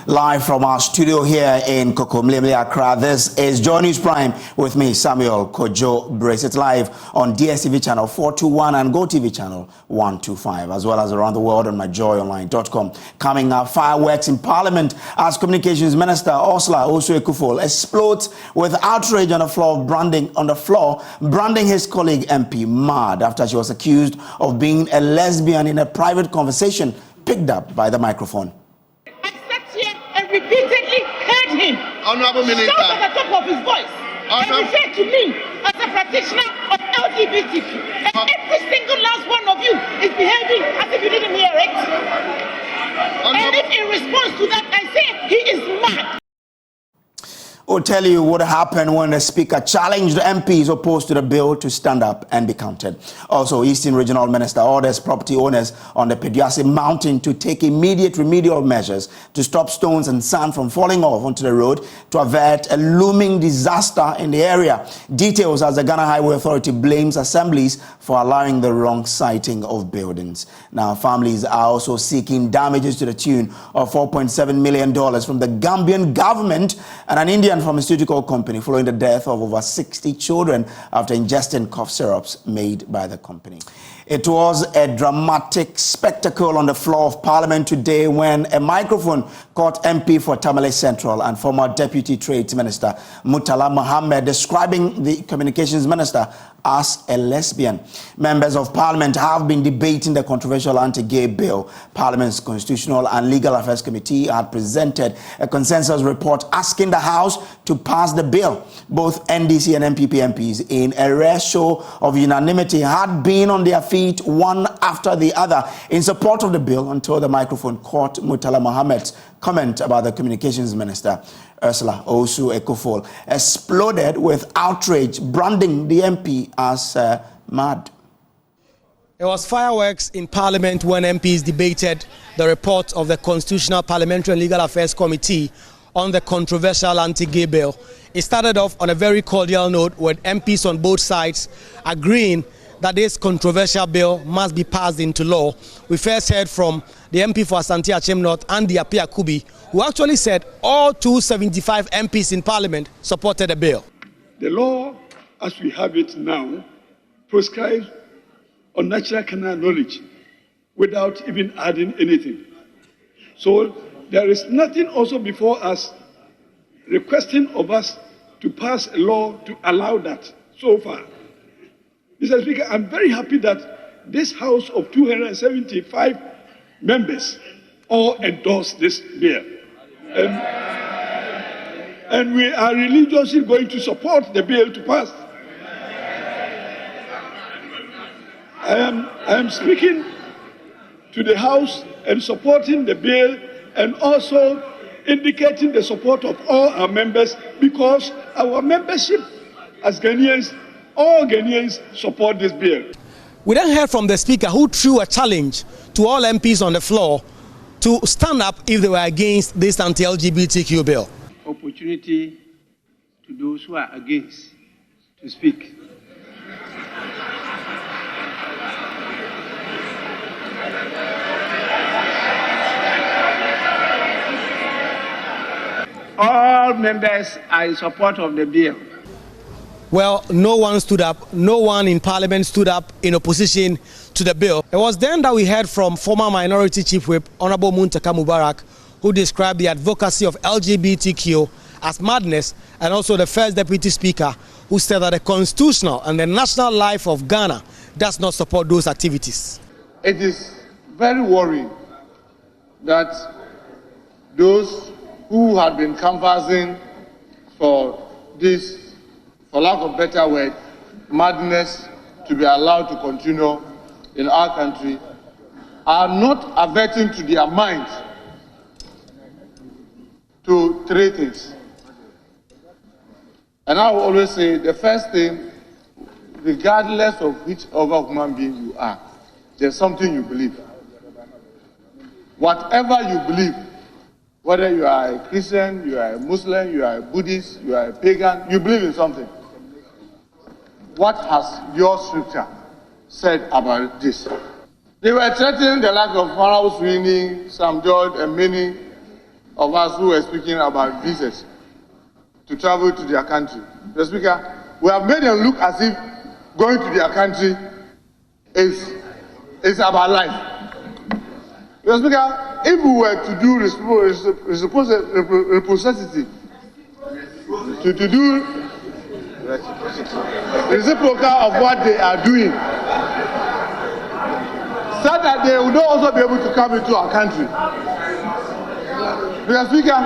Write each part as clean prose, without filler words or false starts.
Live from our studio here in Kokomlemle, Accra, this is Joy News Prime with me, Samuel Kojo Brace. It's live on DSTV channel 421 and GoTV channel 125, as well as around the world on myjoyonline.com. Coming up, fireworks in Parliament as Communications Minister Ursula Osu-Ekufo explodes with outrage on the floor, branding his colleague MP mad after she was accused of being a lesbian in a private conversation picked up by the microphone. Repeatedly heard him Honorable Minister, shout at the top of his voice and refer to me as a practitioner of LGBTQ. And every single last one of you is behaving as if you didn't hear it. And if in response to that I say he is mad. We'll tell you what happened when the Speaker challenged MPs opposed to the bill to stand up and be counted. Also, Eastern Regional Minister orders property owners on the Pediasi mountain to take immediate remedial measures to stop stones and sand from falling off onto the road to avert a looming disaster in the area. Details as the Ghana Highway Authority blames assemblies for allowing the wrong siting of buildings. Now, families are also seeking damages to the tune of $4.7 million from the Gambian government and an Indian pharmaceutical company following the death of over 60 children after ingesting cough syrups made by the company. It was a dramatic spectacle on the floor of Parliament today when a microphone caught MP for Tamale Central and former Deputy Trade Minister Murtala Mohammed describing the Communications Minister as a lesbian. Members of Parliament have been debating the controversial anti-gay bill. Parliament's Constitutional and Legal Affairs Committee had presented a consensus report asking the House to pass the bill. Both NDC and MPP MPs, in a rare show of unanimity, had been on their feet one after the other in support of the bill until the microphone caught Murtala Mohammed's comment about the Communications Minister, Ursula Osu-Ekufo, exploded with outrage, branding the MP as mad. There was fireworks in Parliament when MPs debated the report of the Constitutional, Parliamentary and Legal Affairs Committee on the controversial anti-gay bill. It started off on a very cordial note with MPs on both sides agreeing that this controversial bill must be passed into law. We first heard from the MP for Asante North, Andy Apiakubi, who actually said all 275 MPs in Parliament supported the bill. The law, as we have it now, prescribes unnatural carnal knowledge without even adding anything. So there is nothing also before us requesting of us to pass a law to allow that so far. Mr. Speaker, I'm very happy that this House of 275 members all endorse this bill. And we are religiously going to support the bill to pass. I am speaking to the House and supporting the bill and also indicating the support of all our members because our membership as Ghanaians, all Ghanaians support this bill. We then heard from the Speaker who threw a challenge to all MPs on the floor to stand up if they were against this anti-LGBTQ bill. Opportunity to those who are against to speak. All members are in support of the bill. Well, no one stood up. No one in Parliament stood up in opposition to the bill. It was then that we heard from former Minority Chief Whip, Honorable Muntaka Mubarak, who described the advocacy of LGBTQ as madness, and also the first Deputy Speaker, who said that the constitutional and the national life of Ghana does not support those activities. It is very worrying that those who had been canvassing for this, for lack of better word, madness to be allowed to continue in our country are not averting to their minds to three things. And I will always say the first thing, regardless of which other human being you are, there's something you believe. Whatever you believe, whether you are a Christian, you are a Muslim, you are a Buddhist, you are a pagan, you believe in something. What has your scripture said about this? They were threatening the life of Pharaoh Sweeney, Sam George, and many of us who were speaking about visas to travel to their country. Mr. Speaker, we have made them look as if going to their country is about life. Mr. Speaker, if we were to do reciprocity, to do reciprocal of what they are doing, so that they would also be able to come into our country. Mr. Speaker,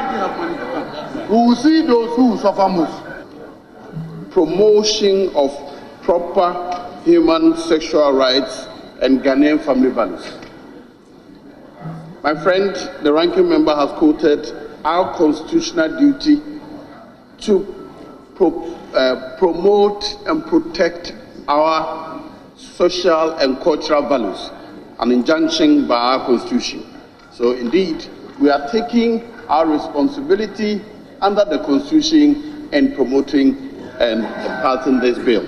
we will see those who suffer most. Promotion of proper human sexual rights and Ghanaian family values. My friend, the ranking member, has quoted our constitutional duty to promote and protect our social and cultural values, an injunction by our constitution. So indeed, we are taking our responsibility under the constitution and promoting and passing this bill.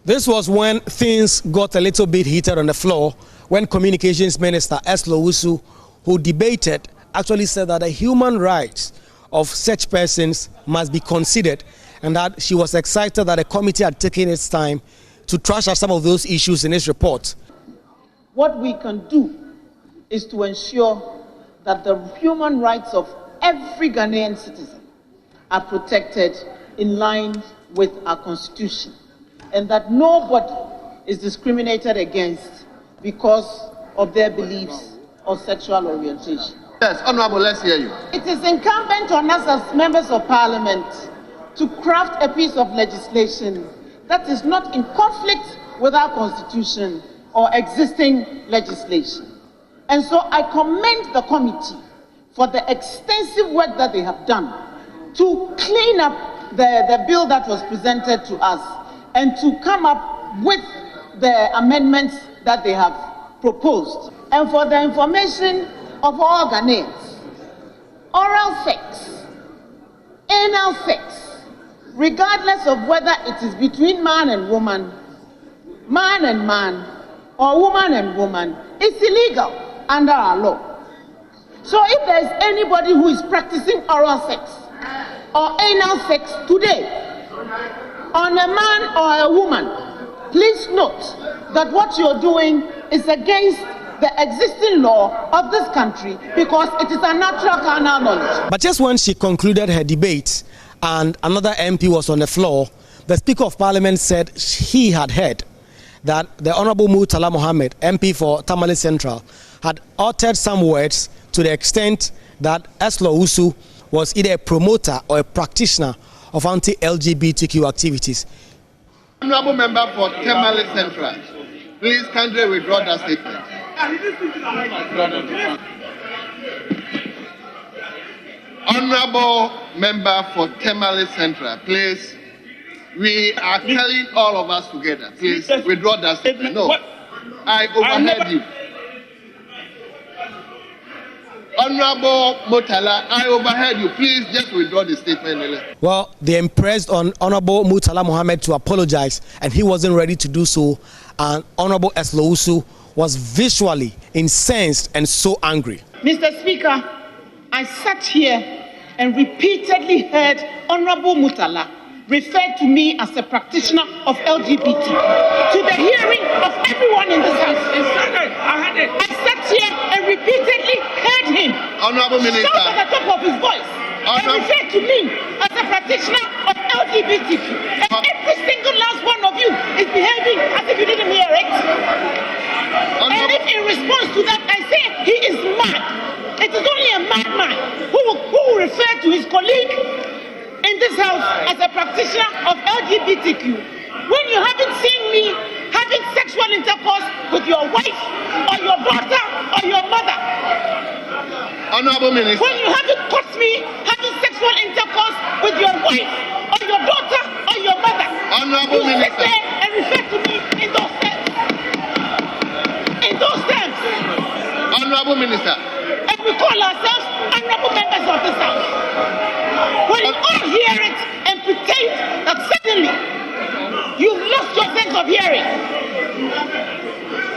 This was when things got a little bit heated on the floor when Communications Minister Eslo Wusu, who debated, actually said that the human rights of such persons must be considered, and that she was excited that the committee had taken its time to trash out some of those issues in its report. What we can do is to ensure that the human rights of every Ghanaian citizen are protected in line with our constitution, and that nobody is discriminated against because of their beliefs or sexual orientation. Yes, Honorable, let's hear you. It is incumbent on us as members of parliament to craft a piece of legislation that is not in conflict with our constitution or existing legislation. And so I commend the committee for the extensive work that they have done to clean up the bill that was presented to us and to come up with the amendments that they have proposed. And for the information of all Ghanaians, oral sex, anal sex, regardless of whether it is between man and man, or woman and woman, is illegal under our law. So if there is anybody who is practicing oral sex or anal sex today on a man or a woman, please note that what you're doing is against the existing law of this country, because it is a natural carnal knowledge. But just when she concluded her debate and another MP was on the floor, the Speaker of Parliament said he had heard that the Honourable Murtala Mohammed, MP for Tamale Central, had uttered some words to the extent that Eslo Wusu was either a promoter or a practitioner of anti-LGBTQ activities. Honorable member for Tamale Central, please kindly withdraw that statement. Honorable member for Tamale Central, please. We are telling all of us together. Please withdraw that statement. No, I overheard you. Honorable Murtala, I overheard you. Please just withdraw the statement. Well, they impressed on Honorable Murtala Mohammed to apologize, and he wasn't ready to do so. And Honorable Eslo Wusu was visually incensed and so angry. Mr. Speaker, I sat here and repeatedly heard Honorable Murtala refer to me as a practitioner of LGBT to the hearing of everyone in this house. I sat here and repeatedly heard him Honorable Minister, shout at the top of his voice and refer to me as a practitioner of LGBTQ. And every single last one of you is behaving as if you didn't hear it. And if in response to that I say he is mad, it is only a madman who will refer to his colleague in this house as a practitioner of LGBTQ when you haven't seen me having sexual intercourse with your wife or your daughter or your mother. Honorable Minister, when you haven't caught me having sexual intercourse with your wife or your daughter or your mother. Honorable you Minister, sit there and refer to me in those terms. In those terms. Honorable Minister, and we call ourselves honorable members of this house. When you all hear it and pretend that suddenly you've lost your sense of hearing.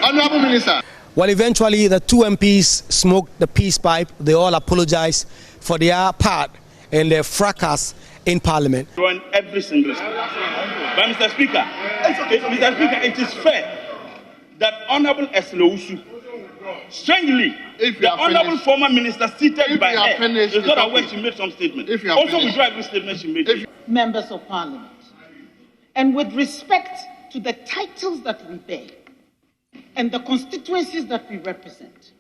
Honorable Minister. Well, eventually the two MPs smoked the peace pipe. They all apologized for their part in the fracas in Parliament. On every single state. But Mr. Speaker, it is fair that Honorable Esleushu, strangely, the Honorable former minister seated by her is not aware she made some statement. Also, we drive this statement she made. Members of Parliament, and with respect to the titles that we bear and the constituencies that we represent,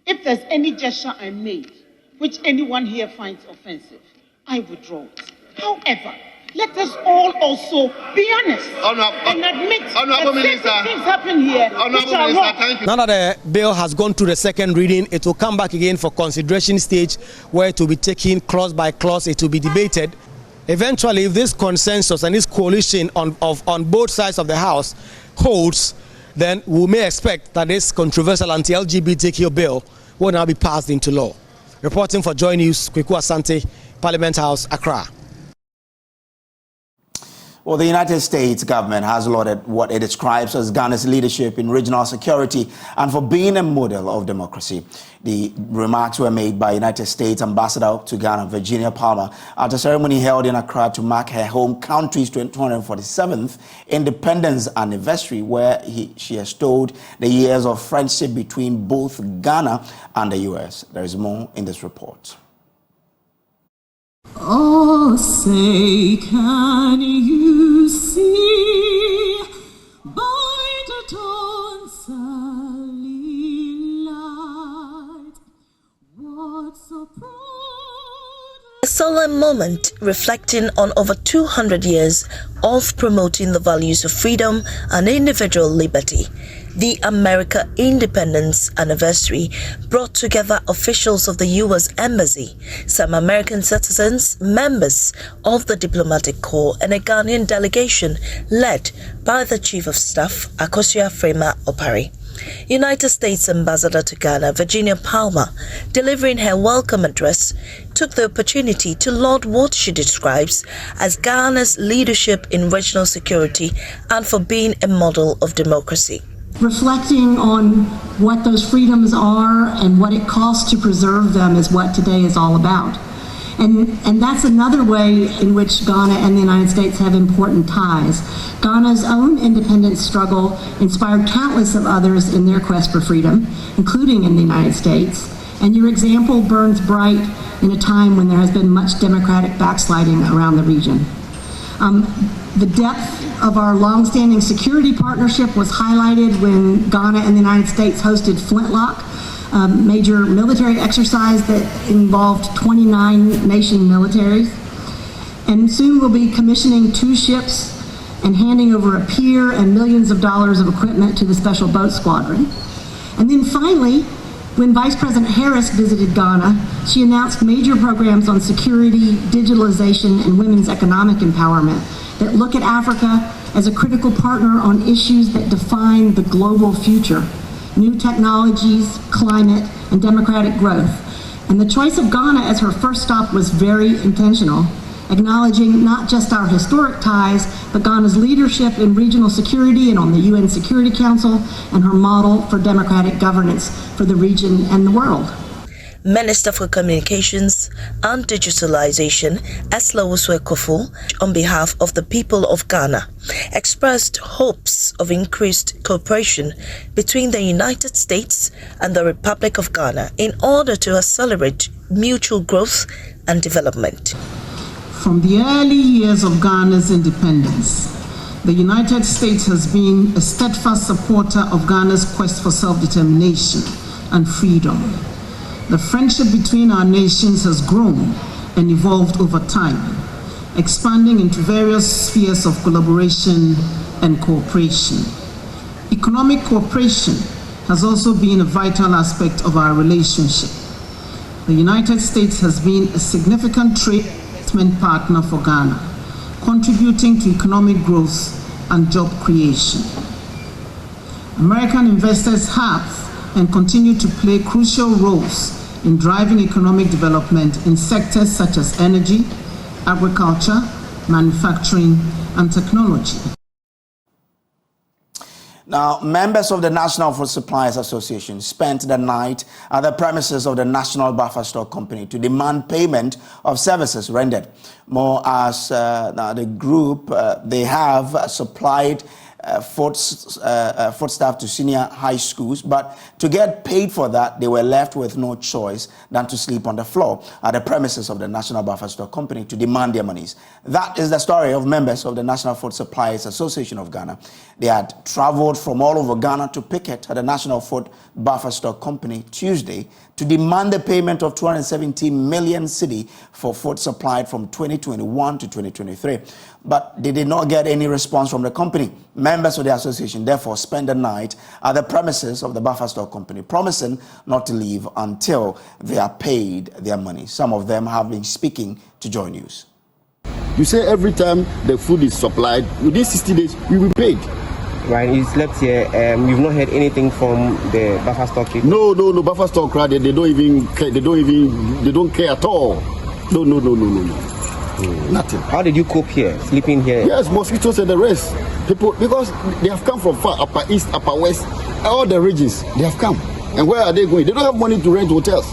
if there's any gesture I made which anyone here finds offensive, I withdraw it. However, let us all also be honest and admit that things happen here which are wrong. Now that the bill has gone through the second reading, it will come back again for consideration stage, where it will be taken clause by clause, it will be debated. Eventually, if this consensus and this coalition on both sides of the House holds, then we may expect that this controversial anti-LGBTQ bill will now be passed into law. Reporting for Joy News, Kweku Asante, Parliament House, Accra. Well, the United States government has lauded what it describes as Ghana's leadership in regional security and for being a model of democracy. The remarks were made by United States Ambassador to Ghana, Virginia Palmer, at a ceremony held in Accra to mark her home country's 247th independence anniversary, where she extolled the years of friendship between both Ghana and the U.S. There is more in this report. Oh, say, can you see by the dawn's early light what so proud? A solemn moment reflecting on over 200 years of promoting the values of freedom and individual liberty. The America Independence Anniversary brought together officials of the U.S. Embassy, some American citizens, members of the diplomatic corps, and a Ghanaian delegation led by the Chief of Staff, Akosua Frema Opari. United States Ambassador to Ghana, Virginia Palmer, delivering her welcome address, took the opportunity to laud what she describes as Ghana's leadership in regional security and for being a model of democracy. Reflecting on what those freedoms are and what it costs to preserve them is what today is all about. And that's another way in which Ghana and the United States have important ties. Ghana's own independence struggle inspired countless of others in their quest for freedom, including in the United States. And your example burns bright in a time when there has been much democratic backsliding around the region. The depth of our longstanding security partnership was highlighted when Ghana and the United States hosted Flintlock, a major military exercise that involved 29 nation militaries. And soon we'll be commissioning 2 ships and handing over a pier and millions of dollars of equipment to the Special Boat Squadron. And then finally, when Vice President Harris visited Ghana, she announced major programs on security, digitalization, and women's economic empowerment that look at Africa as a critical partner on issues that define the global future: new technologies, climate, and democratic growth. And the choice of Ghana as her first stop was very intentional, acknowledging not just our historic ties, but Ghana's leadership in regional security and on the UN Security Council, and her model for democratic governance for the region and the world. Minister for Communications and Digitalization, Esleushu Ekofu, on behalf of the people of Ghana, expressed hopes of increased cooperation between the United States and the Republic of Ghana in order to accelerate mutual growth and development. From the early years of Ghana's independence, the United States has been a steadfast supporter of Ghana's quest for self-determination and freedom. The friendship between our nations has grown and evolved over time, expanding into various spheres of collaboration and cooperation. Economic cooperation has also been a vital aspect of our relationship. The United States has been a significant trade investment partner for Ghana, contributing to economic growth and job creation. American investors have and continue to play crucial roles in driving economic development in sectors such as energy, agriculture, manufacturing, and technology. Now, members of the National Food Suppliers Association spent the night at the premises of the National Buffer Stock Company to demand payment of services rendered. More as the group, they have supplied foodstuff to senior high schools, but to get paid for that, they were left with no choice than to sleep on the floor at the premises of the National Buffer Stock Company to demand their monies. That is the story of members of the National Food Suppliers Association of Ghana. They had traveled from all over Ghana to picket at the National Food Buffer Stock Company Tuesday to demand the payment of 270 million cedi for food supplied from 2021 to 2023. But they did not get any response from the company. Members of the association therefore spent the night at the premises of the Buffer Stock Company, promising not to leave until they are paid their money. Some of them have been speaking to Joy News. You say every time the food is supplied, within 60 days, we will be paid. Right, you slept here. You've not heard anything from the Buffer Stock people? No, Buffer Stock crowd, they don't even care. They don't care at all. No. Nothing. How did you cope here, sleeping here? Yes, mosquitoes and the rest. People, because they have come from far, upper east, upper west, all the regions, they have come. And where are they going? They don't have money to rent hotels.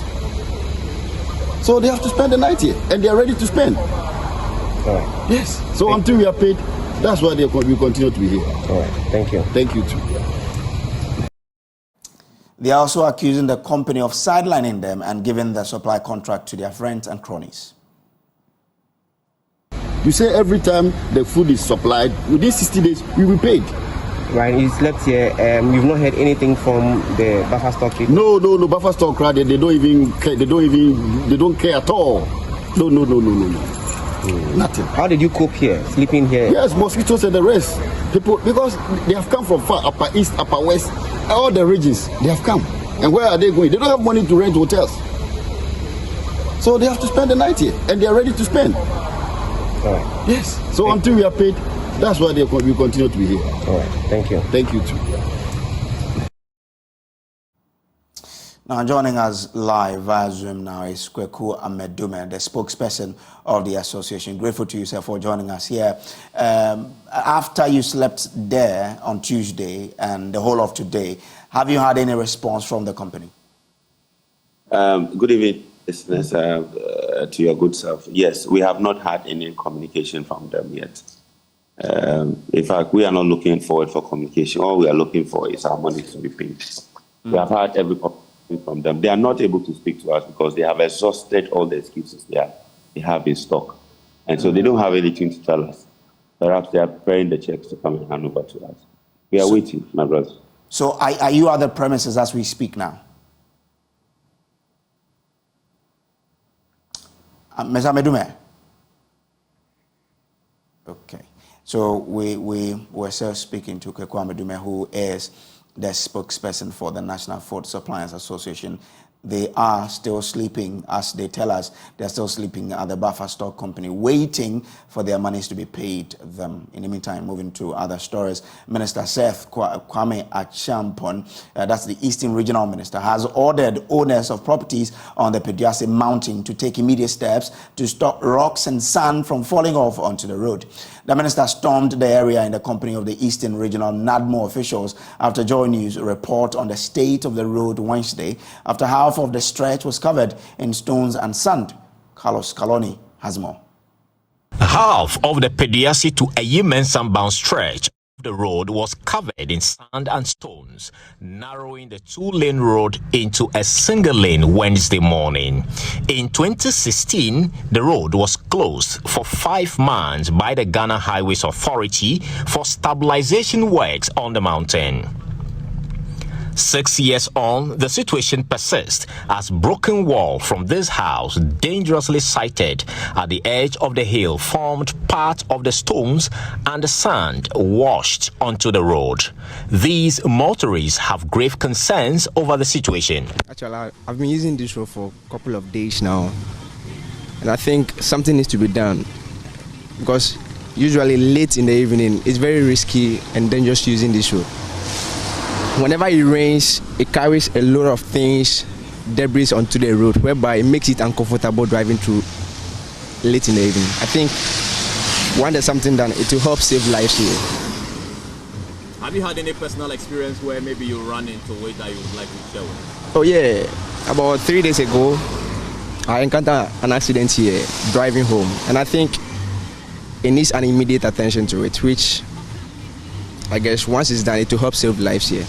So they have to spend the night here, and they are ready to spend. All right. Yes. So until we are paid, that's why we continue to be here. All right. Thank you. Thank you too. They are also accusing the company of sidelining them and giving the supply contract to their friends and cronies. You say every time the food is supplied, within 60 days, we will be paid. Right, you slept here. You've not heard anything from the Buffer Stock people? No, Buffer Stock crowd, they don't even care. They don't care at all. No. Nothing. How did you cope here, sleeping here? Yes, mosquitoes and the rest. People, because they have come from far, upper east, upper west, all the regions, they have come. And where are they going? They don't have money to rent hotels. So they have to spend the night here, and they are ready to spend. All right. Yes. So until we are paid, that's why we continue to be here. All right. Thank you. Thank you too. Now joining us live via Zoom now is Kweku Amedume, the spokesperson of the association. Grateful to you, sir, for joining us here. After you slept there on Tuesday and the whole of today, have you had any response from the company? Good evening, listeners, to your good self. Yes, we have not had any communication from them yet. In fact, we are not looking forward for communication. All we are looking for is our money to be paid. We have had every communication from them. They are not able to speak to us because they have exhausted all the excuses they have in stock. And so they don't have anything to tell us. Perhaps they are preparing the checks to come and hand over to us. We are waiting, my brother. So are you at the premises as we speak now? Ms. Amedume? Okay. So we were still speaking to Kweku Amedume, who is the spokesperson for the National Food Suppliers Association. They are still sleeping, as they tell us, they're still sleeping at the Buffer Stock Company, waiting for their monies to be paid them. In the meantime, moving to other stories, Minister Seth Kwame Achampon, that's the Eastern Regional Minister, has ordered owners of properties on the Pediasi Mountain to take immediate steps to stop rocks and sand from falling off onto the road. The minister stormed the area in the company of the Eastern Regional NADMO officials after Joy News report on the state of the road Wednesday, after half of the stretch was covered in stones and sand. Carlos Caloni has more. Half of the Pediasi to Ayimensambang stretch of the road was covered in sand and stones, narrowing the two-lane road into a single lane Wednesday morning. In 2016, the road was closed for 5 months by the Ghana Highways Authority for stabilization works on the mountain. 6 years on, the situation persists as broken wall from this house, dangerously sited at the edge of the hill, formed part of the stones and the sand washed onto the road. These motorists have grave concerns over the situation. Actually, I've been using this road for a couple of days now, and I think something needs to be done because usually late in the evening, it's very risky and dangerous using this road. Whenever it rains, it carries a lot of things, debris onto the road, whereby it makes it uncomfortable driving through late in the evening. I think when there's something done, it will help save lives here. Have you had any personal experience where maybe you run into it that you would like to share with us? Oh yeah, about 3 days ago, I encountered an accident here driving home, and I think it needs an immediate attention to it, which I guess once it's done, it will help save lives here.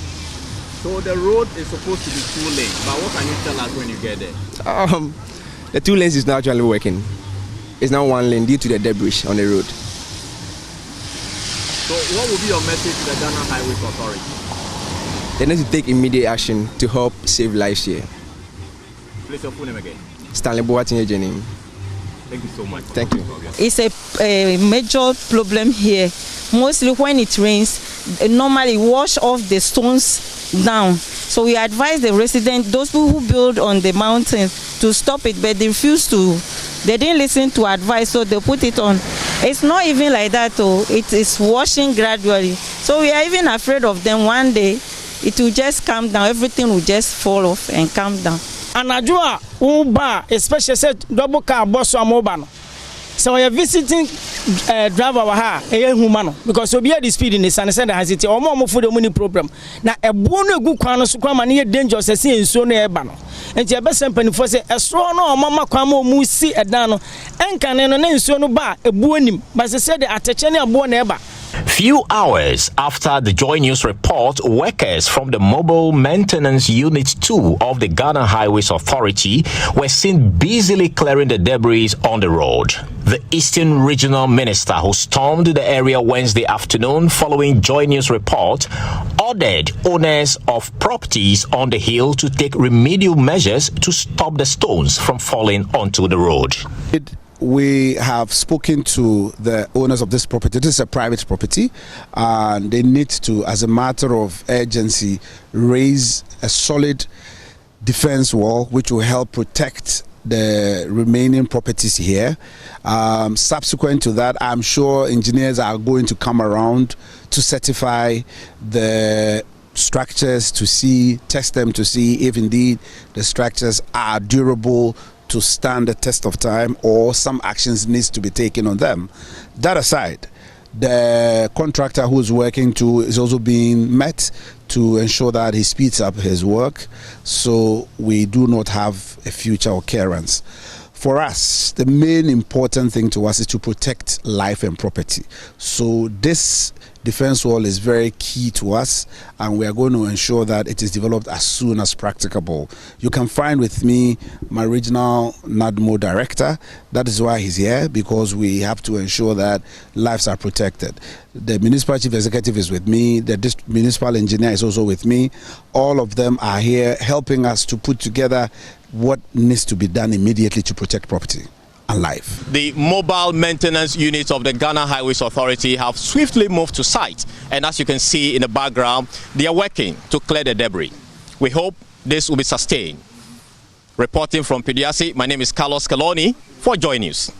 So the road is supposed to be 2 lanes, but what can you tell us when you get there? The 2 lanes is not actually working. It's now 1 lane due to the debris on the road. So what will be your message to the Ghana Highways Authority? They need to take immediate action to help save lives here. Please your full name again. Stanley Boatin Ejenim. Thank you so much. Thank you. It's a major problem here. Mostly when it rains, normally wash off the stones down. So we advise the residents, those people who build on the mountains, to stop it, but they refuse to. They didn't listen to advice, so they put it on. It's not even like that, though. It is washing gradually. So we are even afraid of them. One day, it will just calm down. Everything will just fall off and calm down. Anajua Uber, especially said double car boss or mobile. So we are visiting driver a human because we are the speed in the sun and has it or more for the money problem. Now a bono good crown so come and dangerous as in so near bano. And your best company for say a strong no mama kwamo musi a dano and can and so no bar a bonim, but they said the attention a born ever. Few hours after the Joy News report, workers from the Mobile Maintenance Unit 2 of the Ghana Highways Authority were seen busily clearing the debris on the road. The Eastern Regional Minister, who stormed the area Wednesday afternoon following Joy News report, ordered owners of properties on the hill to take remedial measures to stop the stones from falling onto the road. We have spoken to the owners of this property. This is a private property, and they need to, as a matter of urgency, raise a solid defense wall which will help protect the remaining properties here. Subsequent to that, I'm sure engineers are going to come around to certify the structures, to test them to see if indeed the structures are durable to stand the test of time, or some actions needs to be taken on them. That aside, the contractor who is working to is also being met to ensure that he speeds up his work, so we do not have a future occurrence. For us, the main important thing to us is to protect life and property. So this defense wall is very key to us, and we are going to ensure that it is developed as soon as practicable. You can find with me my regional NADMO director. That is why he's here, because we have to ensure that lives are protected. The municipal chief executive is with me. The municipal engineer is also with me. All of them are here helping us to put together what needs to be done immediately to protect property and life. The mobile maintenance units of the Ghana Highways Authority have swiftly moved to site, and as you can see in the background, they are working to clear the debris. We hope this will be sustained. Reporting from Pediasi, my name is Carlos Caloni for Joy News.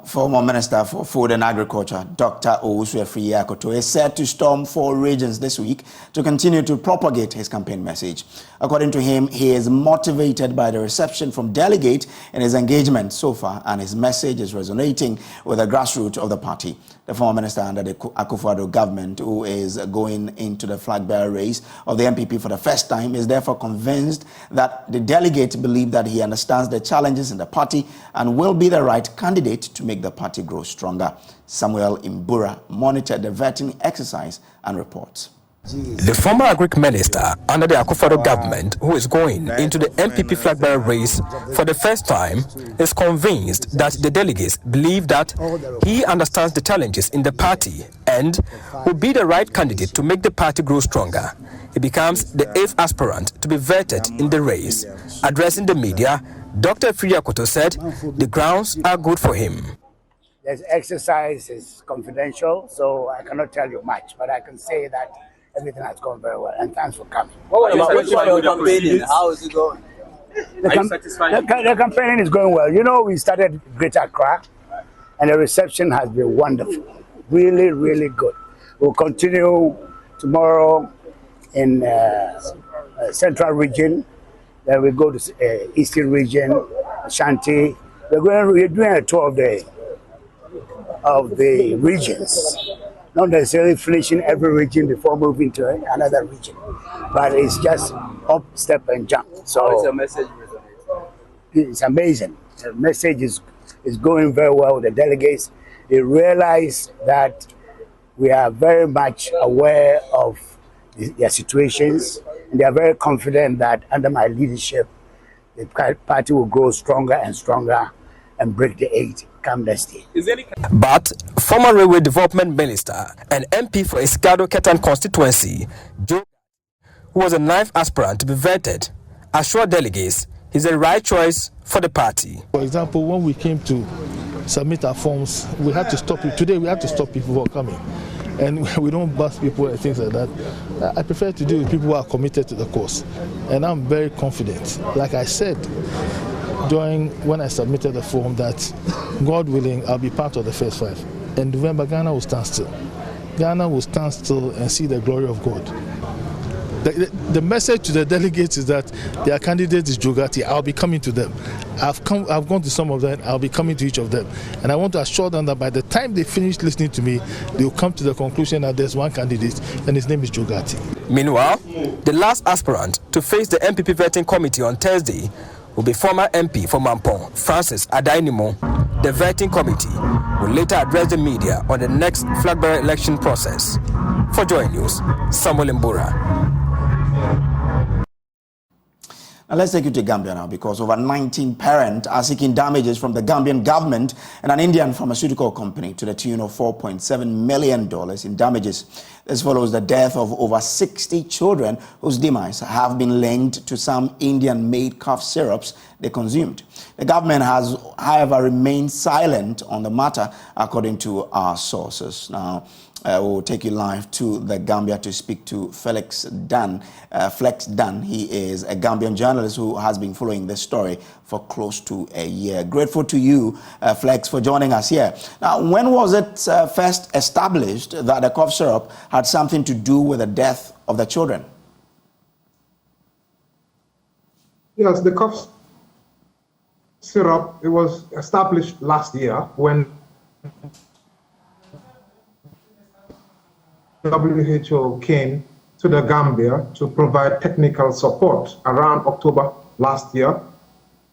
Former Minister for Food and Agriculture, Dr. Owusu Afriyie-Akoto, is set to storm 4 regions this week to continue to propagate his campaign message. According to him, he is motivated by the reception from delegates in his engagement so far, and his message is resonating with the grassroots of the party. The former minister under the Akufo-Addo government, who is going into the flag bearer race of the MPP for the first time, is therefore convinced that the delegates believe that he understands the challenges in the party and will be the right candidate to make the party grow stronger. Samuel Imbura monitored the vetting exercise and reports. The former Agric minister under the Akufo-Addo government, who is going into the MPP flag bearer race for the first time, is convinced that the delegates believe that he understands the challenges in the party and will be the right candidate to make the party grow stronger. He becomes the 8th aspirant to be vetted in the race. Addressing the media, Dr. Afriyie-Akoto said the grounds are good for him. The exercise is confidential, so I cannot tell you much, but I can say that everything has gone very well, and thanks for coming. What about your campaigning? How is it going? Are you satisfied? The campaigning is going well. You know, we started Greater Accra, and the reception has been wonderful. Really, really good. We'll continue tomorrow in Central Region, then we go to Eastern Region, Ashanti. We're doing a tour of the regions. not necessarily finishing every region before moving to another region, but it's just up, step, and jump. So how is your message? It's amazing. The message is going very well with the delegates. They realize that we are very much aware of their situations, and they are very confident that under my leadership, the party will grow stronger and stronger and break the 8 come next year. But former Railway Development Minister and MP for Escado Ketan constituency, Joe, who was a 9th aspirant to be vetted, assured delegates he's the right choice for the party. For example, when we came to submit our forms, we had to stop people. Today we had to stop people from coming. And we don't bust people and things like that. I prefer to deal with people who are committed to the cause. And I'm very confident. Like I said, when I submitted the form, that God willing, I'll be part of the first 5. In November, Ghana will stand still. Ghana will stand still and see the glory of God. The message to the delegates is that their candidate is Jogati. I'll be coming to them. I've gone to some of them. I'll be coming to each of them. And I want to assure them that by the time they finish listening to me, they'll come to the conclusion that there's one candidate and his name is Jogati. Meanwhile, the last aspirant to face the MPP vetting committee on Thursday will be former MP for Mampong, Francis Adainimo. The vetting committee will later address the media on the next flag bearer election process. For Joy News, Samuel Mbura. Now let's take you to Gambia now, because over 19 parents are seeking damages from the Gambian government and an Indian pharmaceutical company to the tune of $4.7 million in damages. This follows the death of over 60 children whose demise have been linked to some Indian-made cough syrups they consumed. The government has, however, remained silent on the matter, according to our sources. Now, we'll take you live to the Gambia to speak to Flex Dunn. He is a Gambian journalist who has been following this story for close to a year. Grateful to you, Flex, for joining us here. Now, when was it first established that the cough syrup had something to do with the death of the children? Yes, the cough syrup, it was established last year when WHO came to the Gambia to provide technical support around October last year,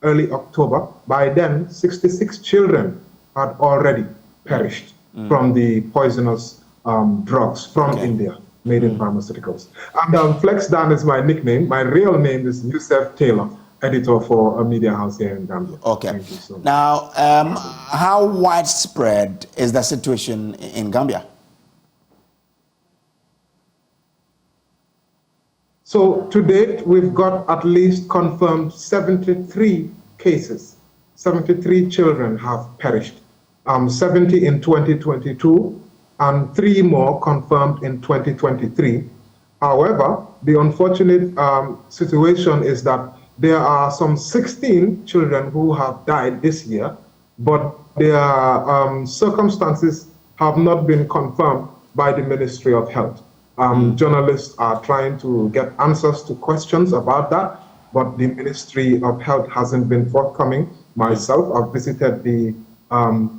early October. By then, 66 children had already perished from the poisonous drugs from India, made in pharmaceuticals. And Flex Dan is my nickname. My real name is Yusuf Taylor, editor for a media house here in Gambia. Okay. Thank you so much. Now, how widespread is the situation in Gambia? So to date, we've got at least confirmed 73 cases. 73 children have perished, 70 in 2022, and 3 more confirmed in 2023. However, the unfortunate situation is that there are some 16 children who have died this year, but their circumstances have not been confirmed by the Ministry of Health. Journalists are trying to get answers to questions about that, but the Ministry of Health hasn't been forthcoming. Myself, I've visited the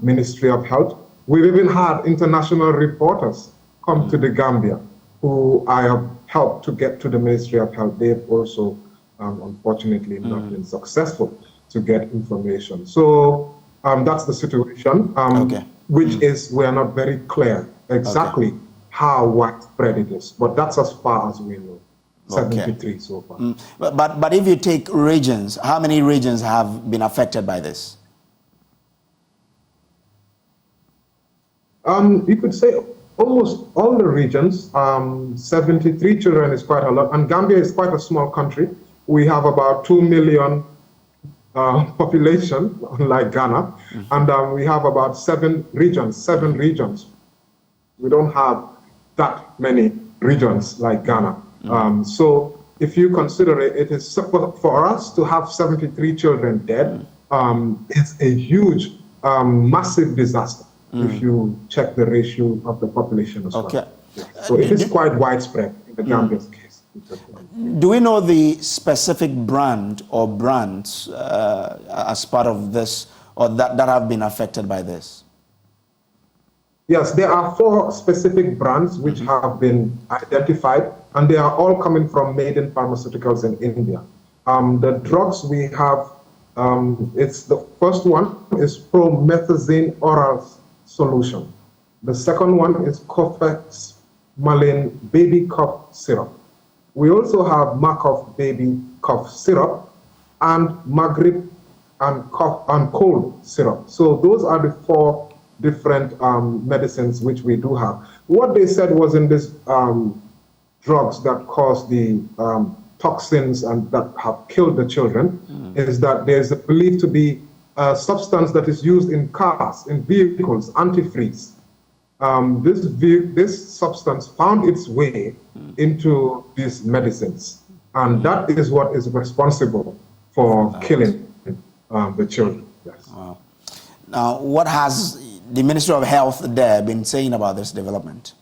Ministry of Health. We've even had international reporters come to the Gambia who I have helped to get to the Ministry of Health. They've also, unfortunately, not been successful to get information. So that's the situation, which is, we are not very clear exactly how widespread it is, but that's as far as we know. 73 so far. But if you take regions, how many regions have been affected by this? You could say almost all the regions. 73 children is quite a lot, and Gambia is quite a small country. We have about 2 million population, unlike Ghana, and we have about 7 regions. We don't have that many regions like Ghana. So if you consider it, it is for us to have 73 children dead, it's a huge, massive disaster if you check the ratio of the population as well. So it is quite widespread in the Gambia's case. Do we know the specific brand or brands as part of this, or that have been affected by this? Yes, there are 4 specific brands which have been identified, and they are all coming from Maiden Pharmaceuticals in India. The drugs we have, it's the first one is promethazine oral solution. The second one is Cofex Malin baby cough syrup. We also have Markov baby cough syrup and Magrip and cough and cold syrup. So those are the 4 different medicines which we do have. What they said was in these drugs that cause the toxins and that have killed the children is that there's believed to be a substance that is used in cars, in vehicles, antifreeze. This substance found its way into these medicines, and that is what is responsible for killing the children. Yes. Wow. Now, what has the Ministry of Health there been saying about this development?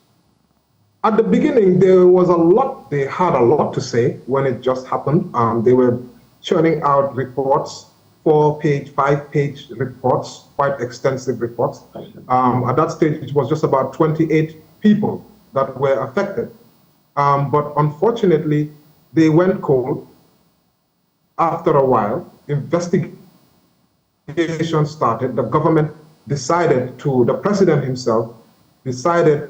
At the beginning, they had a lot to say when it just happened. They were churning out reports, 4-page, 5-page reports, quite extensive reports. At that stage, it was just about 28 people that were affected. But unfortunately, they went cold. After a while, investigation started. The government the president himself decided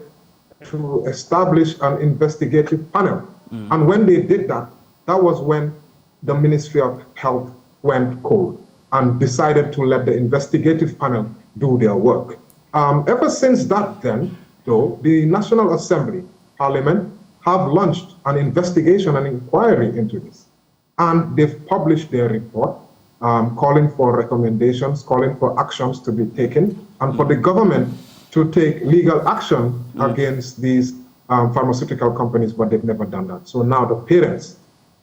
to establish an investigative panel. And when they did that, that was when the Ministry of Health went cold and decided to let the investigative panel do their work. Ever since that then, though, the National Assembly, Parliament, have launched an investigation and inquiry into this. And they've published their report, calling for recommendations, calling for actions to be taken, and for the government to take legal action against these pharmaceutical companies, but they've never done that. So now the parents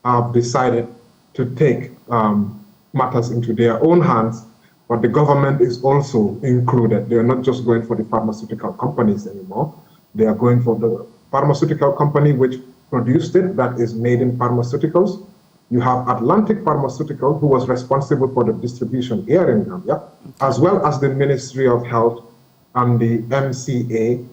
have decided to take matters into their own hands, but the government is also included. They're not just going for the pharmaceutical companies anymore. They are going for the pharmaceutical company which produced it, that is Maiden Pharmaceuticals. You have Atlantic Pharmaceutical, who was responsible for the distribution here in Gambia, as well as the Ministry of Health and the MCA,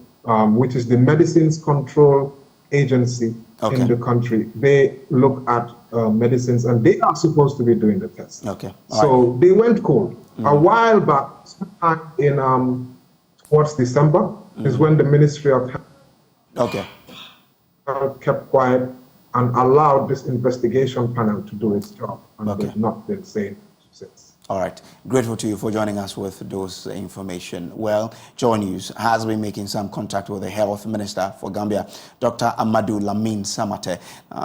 which is the Medicines Control Agency in the country. They look at medicines, and they are supposed to be doing the tests. So they went cold. A while back, sometime in towards December, is when the Ministry of Health kept quiet and allowed this investigation panel to do its job, and they've not been saying since. All right. Grateful to you for joining us with those information. Well, Joy News has been making some contact with the Health Minister for Gambia, Dr. Amadou Lamine Samate.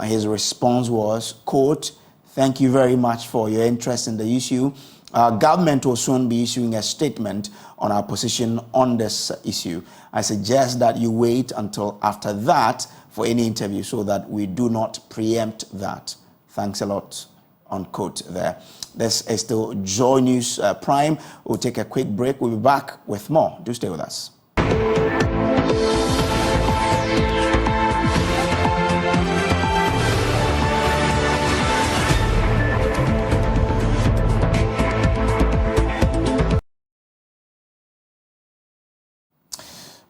His response was, quote, "Thank you very much for your interest in the issue. Our government will soon be issuing a statement on our position on this issue. I suggest that you wait until after that for any interview so that we do not preempt that. Thanks a lot," unquote there. This is still Joy News Prime. We'll take a quick break. We'll be back with more. Do stay with us.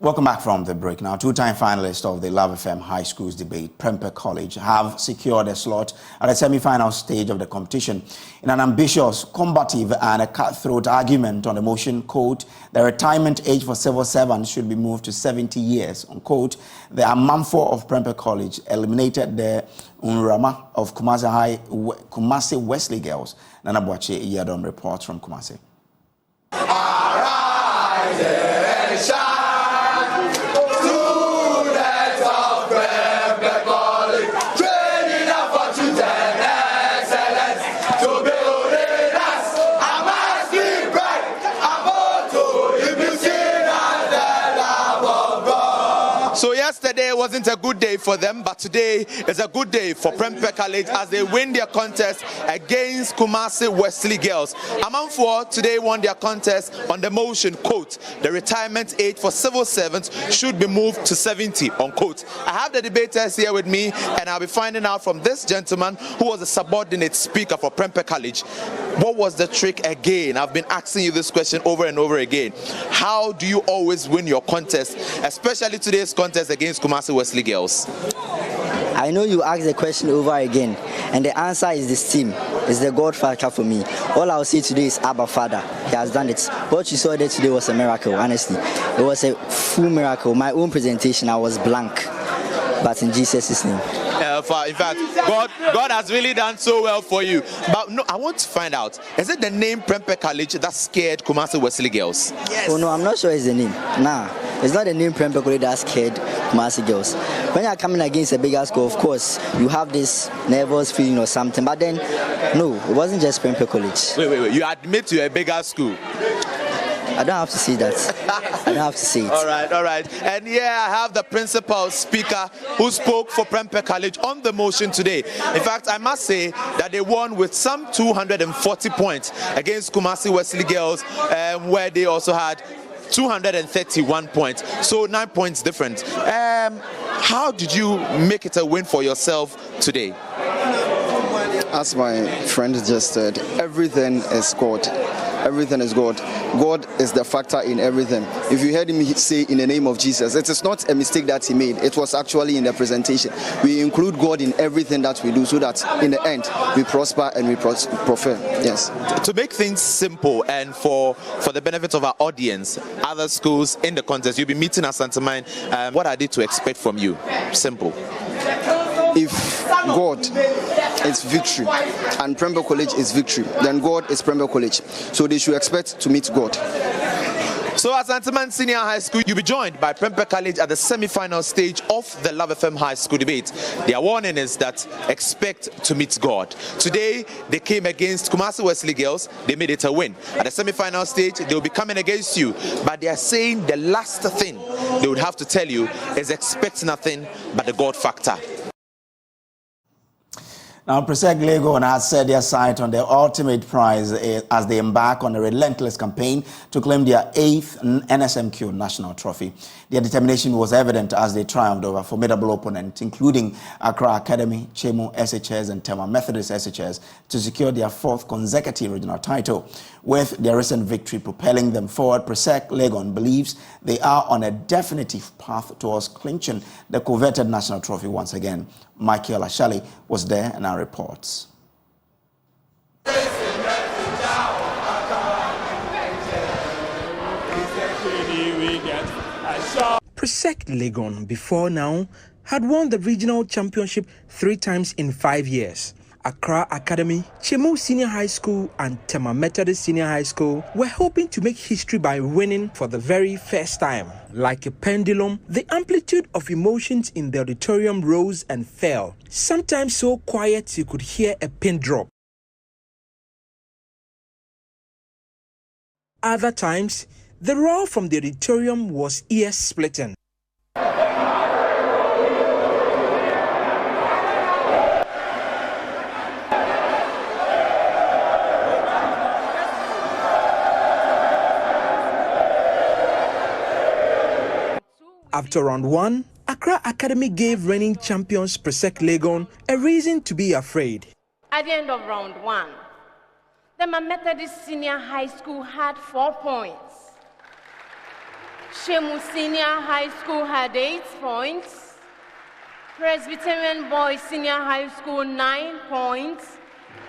Welcome back from the break. Now, two-time finalists of the Love FM High Schools debate, Prempeh College, have secured a slot at the semi-final stage of the competition. In an ambitious, combative and a cutthroat argument on the motion, quote, "The retirement age for civil servants should be moved to 70 years, unquote, the Amanfo of Prempeh College eliminated the Unrama of Kumasi Wesley Girls. Nana Boache Iyadom reports from Kumasi. So yesterday wasn't a good day for them, but today is a good day for Prempeh College as they win their contest against Kumasi Wesley Girls. Amanfo today won their contest on the motion, quote, "The retirement age for civil servants should be moved to 70, unquote." I have the debaters here with me, and I'll be finding out from this gentleman who was a subordinate speaker for Prempeh College. What was the trick again? I've been asking you this question over and over again. How do you always win your contest, especially today's contest against Kumasi Wesley Girls? I know you asked the question over again, and the answer is this team. It's the God factor for me. All I'll say today is Abba Father. He has done it. What you saw there today was a miracle, honestly. It was a full miracle. My own presentation, I was blank. But in Jesus' name. In fact, God has really done so well for you. But no, I want to find out, is it the name Prempeh College that scared Kumasi Wesley Girls? Yes. Oh no, I'm not sure it's the name. Nah, it's not the name Prempeh College that scared Kumasi Girls. When you're coming against a bigger school, of course, you have this nervous feeling or something. But then, no, it wasn't just Prempeh College. Wait. You admit you're a bigger school? I don't have to say that. I don't have to say it. All right. And here I have the principal speaker who spoke for Prempeh College on the motion today. In fact, I must say that they won with some 240 points against Kumasi Wesley Girls, where they also had 231 points. So 9 points different. How did you make it a win for yourself today? As my friend just said, everything is God. Everything is God. God is the factor in everything. If you heard him say in the name of Jesus, it is not a mistake that he made. It was actually in the presentation. We include God in everything that we do so that in the end we prosper and we prefer. Yes. To make things simple and for the benefit of our audience, other schools in the contest, you'll be meeting at Santa Mine. What are they to expect from you? Simple. If God is victory and Prempeh College is victory, then God is Prempeh College. So they should expect to meet God. So at Antiman Senior High School, you'll be joined by Prempeh College at the semi-final stage of the Love FM High School debate. Their warning is that expect to meet God. Today, they came against Kumasi Wesley Girls. They made it a win. At the semi-final stage, they'll be coming against you. But they are saying the last thing they would have to tell you is expect nothing but the God factor. Now, Presec Legon has set their sight on their ultimate prize as they embark on a relentless campaign to claim their 8th NSMQ national trophy. Their determination was evident as they triumphed over formidable opponents, including Accra Academy, Chemo SHS, and Tema Methodist SHS, to secure their 4th consecutive regional title. With their recent victory propelling them forward, Presec Legon believes they are on a definitive path towards clinching the coveted national trophy once again. Michael Ashali was there and our reports. Presec Legon before now had won the regional championship 3 times in 5 years. Accra Academy, Chemo Senior High School and Tema Methodist Senior High School were hoping to make history by winning for the very first time. Like a pendulum, the amplitude of emotions in the auditorium rose and fell, sometimes so quiet you could hear a pin drop. Other times, the roar from the auditorium was ear-splitting. After round 1, Accra Academy gave reigning champions Presec Legon a reason to be afraid. At the end of round 1, the Methodist Senior High School had 4 points. Chemo Senior High School had 8 points. Presbyterian Boys Senior High School 9 points.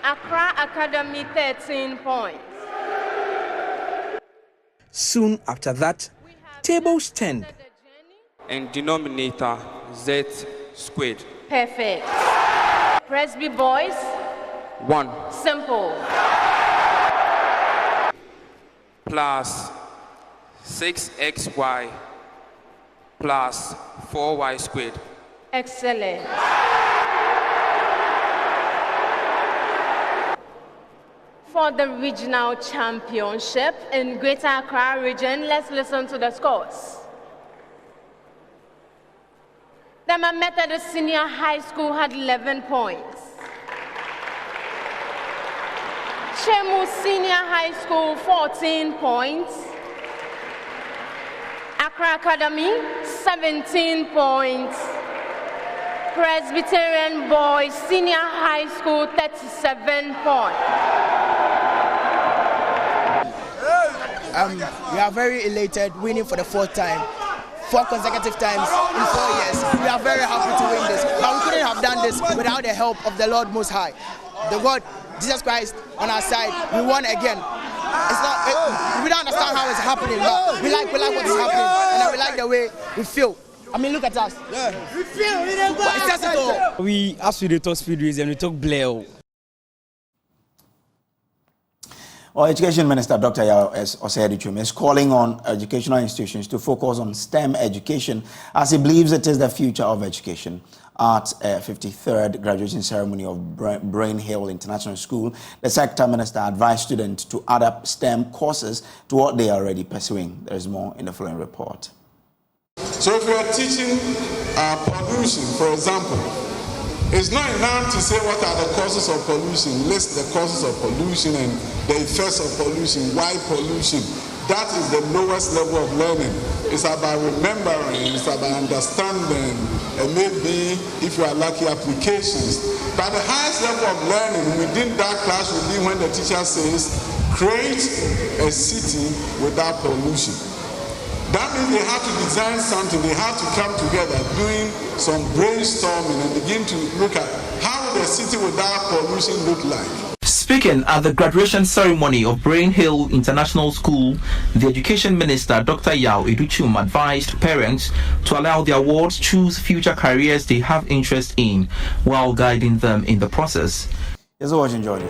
Accra Academy 13 points. Soon after that, tables turned. And denominator Z squared. Perfect. Presby Boys. 1. Simple. Plus 6xy plus 4y squared. Excellent. For the regional championship in Greater Accra region, let's listen to the scores. The Methodist Senior High School had 11 points. Chemo Senior High School 14 points. Accra Academy 17 points. Presbyterian Boys Senior High School 37 points. We are very elated, winning for the 4th time. 4 consecutive times in 4 years. We are very happy to win this. But we couldn't have done this without the help of the Lord Most High. The God, Jesus Christ, on our side. We won again. We don't understand how it's happening, but we like what is happening, and we like the way we feel. I mean, look at us. Yeah. We feel. It says it all. We, as we talk speedways and we talk Blair. Well, Education Minister Dr. Yao Osei-Adichum is calling on educational institutions to focus on STEM education as he believes it is the future of education. At a 53rd graduation ceremony of Brain Hill International School, the Sector Minister advised students to add up STEM courses to what they are already pursuing. There is more in the following report. So if we are teaching pollution, for example, it's not enough to say what are the causes of pollution, list the causes of pollution and the effects of pollution, why pollution. That is the lowest level of learning. It's about remembering, it's about understanding, and maybe, if you are lucky, applications. But the highest level of learning within that class will be when the teacher says, create a city without pollution. That means they have to design something, they have to come together doing some brainstorming and begin to look at how would a city without pollution look like. Speaking at the graduation ceremony of Brain Hill International School, the Education Minister Dr. Yao Osei-Adichum advised parents to allow their wards choose future careers they have interest in while guiding them in the process. Yes, watching Jordan.